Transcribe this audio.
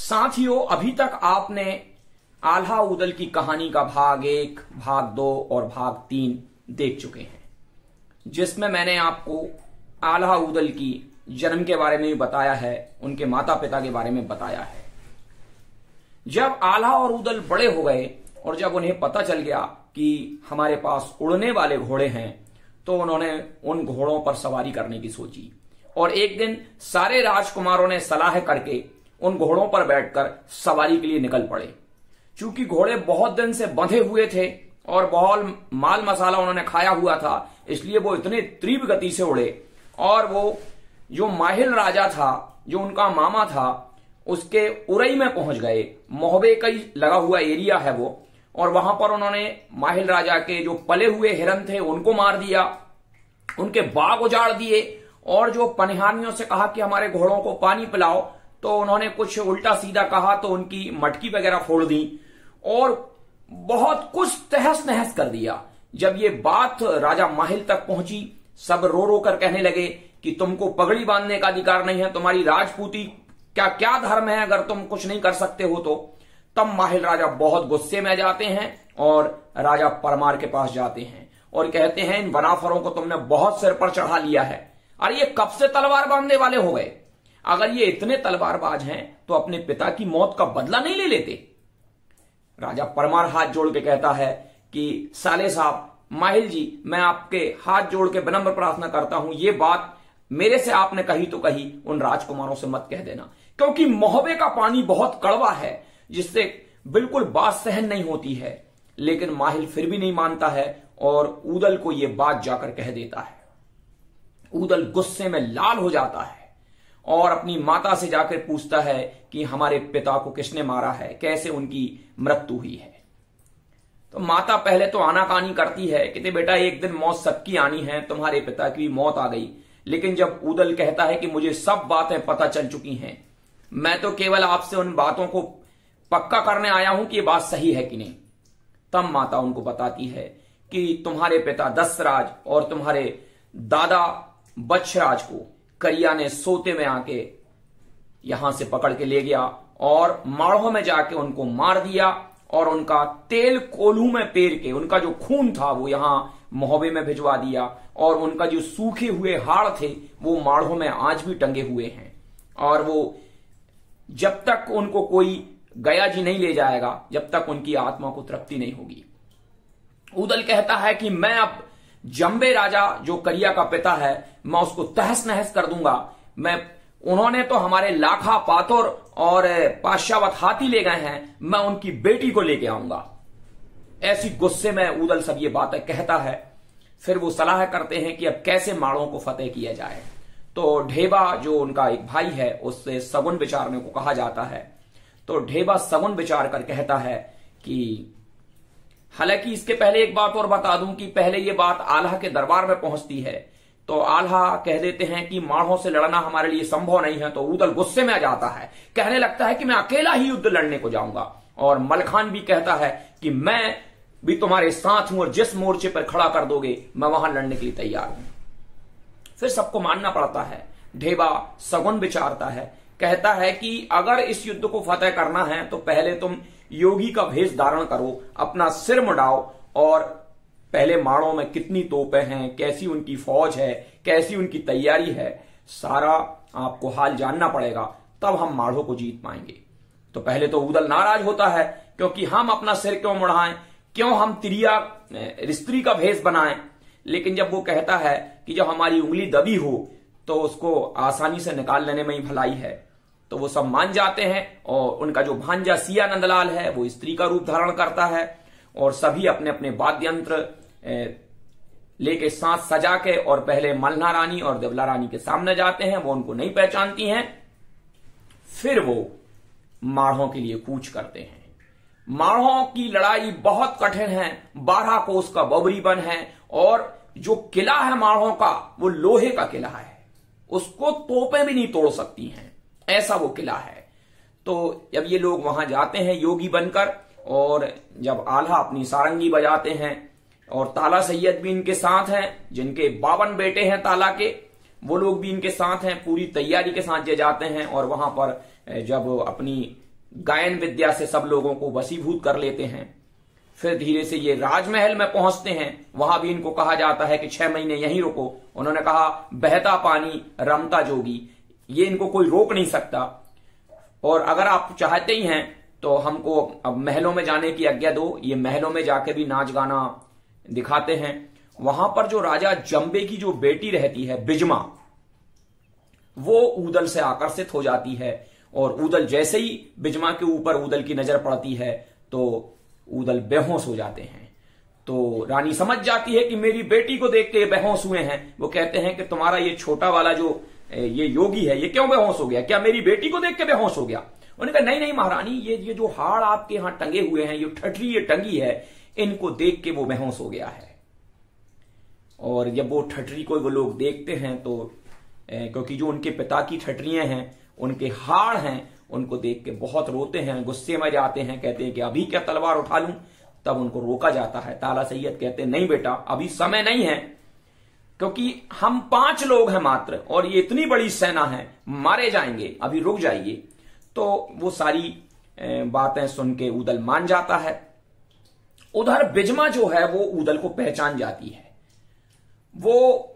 साथियों, अभी तक आपने आल्हा ऊदल की कहानी का भाग 1, भाग 2 और भाग 3 देख चुके हैं, जिसमें मैंने आपको आल्हा ऊदल की जन्म के बारे में भी बताया है, उनके माता पिता के बारे में बताया है। जब आल्हा और ऊदल बड़े हो गए और जब उन्हें पता चल गया कि हमारे पास उड़ने वाले घोड़े हैं, तो उन्होंने उन घोड़ों पर सवारी करने की सोची और एक दिन सारे राजकुमारों ने सलाह करके उन घोड़ों पर बैठकर सवारी के लिए निकल पड़े। चूंकि घोड़े बहुत दिन से बंधे हुए थे और बहुत माल मसाला उन्होंने खाया हुआ था, इसलिए वो इतने तीव्र गति से उड़े और वो जो माहिल राजा था, जो उनका मामा था, उसके उरई में पहुंच गए। मोहबे का ही लगा हुआ एरिया है वो, और वहां पर उन्होंने माहिल राजा के जो पले हुए हिरन थे उनको मार दिया, उनके बाग उजाड़ दिए और जो पनिहानियों से कहा कि हमारे घोड़ों को पानी पिलाओ, तो उन्होंने कुछ उल्टा सीधा कहा तो उनकी मटकी वगैरह फोड़ दी और बहुत कुछ तहस नहस कर दिया। जब ये बात राजा माहिल तक पहुंची, सब रो रो कर कहने लगे कि तुमको पगड़ी बांधने का अधिकार नहीं है, तुम्हारी राजपूती क्या क्या धर्म है अगर तुम कुछ नहीं कर सकते हो तो। तब माहिल राजा बहुत गुस्से में जाते हैं और राजा परमार के पास जाते हैं और कहते हैं, इन वनाफरों को तुमने बहुत सिर पर चढ़ा लिया है, अरे ये कब से तलवार बांधने वाले हो गए? अगर ये इतने तलवारबाज हैं तो अपने पिता की मौत का बदला नहीं ले लेते? राजा परमार हाथ जोड़ के कहता है कि साले साहब, माहिल जी, मैं आपके हाथ जोड़ के विनम्र प्रार्थना करता हूं, ये बात मेरे से आपने कही तो कही, उन राजकुमारों से मत कह देना, क्योंकि मोहबे का पानी बहुत कड़वा है जिससे बिल्कुल बात सहन नहीं होती है। लेकिन माहिल फिर भी नहीं मानता है और ऊदल को यह बात जाकर कह देता है। ऊदल गुस्से में लाल हो जाता है और अपनी माता से जाकर पूछता है कि हमारे पिता को किसने मारा है, कैसे उनकी मृत्यु हुई है। तो माता पहले तो आनाकानी करती है कि बेटा एक दिन मौत सबकी आनी है, तुम्हारे पिता की मौत आ गई। लेकिन जब ऊदल कहता है कि मुझे सब बातें पता चल चुकी हैं, मैं तो केवल आपसे उन बातों को पक्का करने आया हूं कि ये बात सही है कि नहीं, तब माता उनको बताती है कि तुम्हारे पिता दशराज और तुम्हारे दादा बच्छराज को करिया ने सोते में आके यहां से पकड़ के ले गया और माड़ों में जाके उनको मार दिया और उनका तेल कोल्हू में पेर के उनका जो खून था वो यहां मोहबे में भिजवा दिया और उनका जो सूखे हुए हाड़ थे वो माड़ों में आज भी टंगे हुए हैं। और वो जब तक उनको कोई गया जी नहीं ले जाएगा, जब तक उनकी आत्मा को तृप्ति नहीं होगी। ऊदल कहता है कि मैं अब जंबे राजा जो करिया का पिता है, मैं उसको तहस नहस कर दूंगा। उन्होंने तो हमारे लाखा पातुर और पाशावत हाथी ले गए हैं, मैं उनकी बेटी को लेके आऊंगा। ऐसी गुस्से में ऊदल सब ये बातें कहता है। फिर वो सलाह करते हैं कि अब कैसे माड़ों को फतेह किया जाए। तो ढेबा जो उनका एक भाई है, उससे सगुन विचारने को कहा जाता है। तो ढेबा सगुन विचार कर कहता है कि हालांकि इसके पहले एक बात और बता दूं कि पहले ये बात आल्हा के दरबार में पहुंचती है तो आल्हा कह देते हैं कि माड़ों से लड़ना हमारे लिए संभव नहीं है। तो ऊदल गुस्से में आ जाता है, कहने लगता है कि मैं अकेला ही युद्ध लड़ने को जाऊंगा। और मलखान भी कहता है कि मैं भी तुम्हारे साथ हूं और जिस मोर्चे पर खड़ा कर दोगे मैं वहां लड़ने के लिए तैयार हूं। फिर सबको मानना पड़ता है। ढेबा सगुन विचारता है, कहता है कि अगर इस युद्ध को फतेह करना है तो पहले तुम योगी का भेष धारण करो, अपना सिर मुड़ाओ और पहले माड़ों में कितनी तोपें हैं, कैसी उनकी फौज है, कैसी उनकी तैयारी है, सारा आपको हाल जानना पड़ेगा, तब हम माड़ों को जीत पाएंगे। तो पहले तो ऊदल नाराज होता है, क्योंकि हम अपना सिर क्यों मुड़ाएं, क्यों हम तिरिया स्त्री का भेष बनाएं। लेकिन जब वो कहता है कि जब हमारी उंगली दबी हो तो उसको आसानी से निकाल लेने में ही भलाई है, तो वो सब मान जाते हैं। और उनका जो भांजा सिया नंदलाल है वो स्त्री का रूप धारण करता है और सभी अपने अपने वाद्य यंत्र लेके साथ सजा के और पहले मल्हा रानी और देवला रानी के सामने जाते हैं। वो उनको नहीं पहचानती हैं। फिर वो माड़ों के लिए कूच करते हैं। माड़ों की लड़ाई बहुत कठिन है, 12 कोस का बबरी बन है और जो किला है माड़ों का वो लोहे का किला है, उसको तोपें भी नहीं तोड़ सकती हैं, ऐसा वो किला है। तो जब ये लोग वहां जाते हैं योगी बनकर, और जब आल्हा अपनी सारंगी बजाते हैं और ताला सैयद भी इनके साथ हैं, जिनके 52 बेटे हैं ताला के, वो लोग भी इनके साथ हैं, पूरी तैयारी के साथ ये जाते हैं। और वहां पर जब अपनी गायन विद्या से सब लोगों को वशीभूत कर लेते हैं। फिर धीरे से ये राजमहल में पहुंचते हैं। वहां भी इनको कहा जाता है कि 6 महीने यहीं रुको। उन्होंने कहा बहता पानी रमता जोगी, ये इनको कोई रोक नहीं सकता, और अगर आप चाहते ही हैं तो हमको अब महलों में जाने की आज्ञा दो। ये महलों में जाके भी नाच गाना दिखाते हैं। वहां पर जो राजा जंबे की जो बेटी रहती है बिजमा, वो ऊदल से आकर्षित हो जाती है, और ऊदल जैसे ही बिजमा के ऊपर ऊदल की नजर पड़ती है तो ऊदल बेहोश हो जाते हैं। तो रानी समझ जाती है कि मेरी बेटी को देख के बेहोश हुए हैं। वो कहते हैं कि तुम्हारा ये छोटा वाला जो ये योगी है ये क्यों बेहोश हो गया, क्या मेरी बेटी को देख के बेहोश हो गया? उन्होंने कहा नहीं नहीं महारानी, ये जो हाड़ आपके यहां टंगे हुए हैं, ये ठटरी ये टंगी है, इनको देख के वो बेहोश हो गया है। और जब वो ठटरी को वो लोग देखते हैं तो क्योंकि जो उनके पिता की ठटरियां हैं, उनके हाड़ हैं, उनको देख के बहुत रोते हैं, गुस्से में जाते हैं, कहते हैं कि अभी क्या तलवार उठा लूं? तब उनको रोका जाता है। ताला सैयद कहते हैं नहीं बेटा, अभी समय नहीं है, क्योंकि हम 5 लोग हैं मात्र, और ये इतनी बड़ी सेना है, मारे जाएंगे, अभी रुक जाइए। तो वो सारी बातें सुन के ऊदल मान जाता है। उधर बिजमा जो है वो ऊदल को पहचान जाती है। वो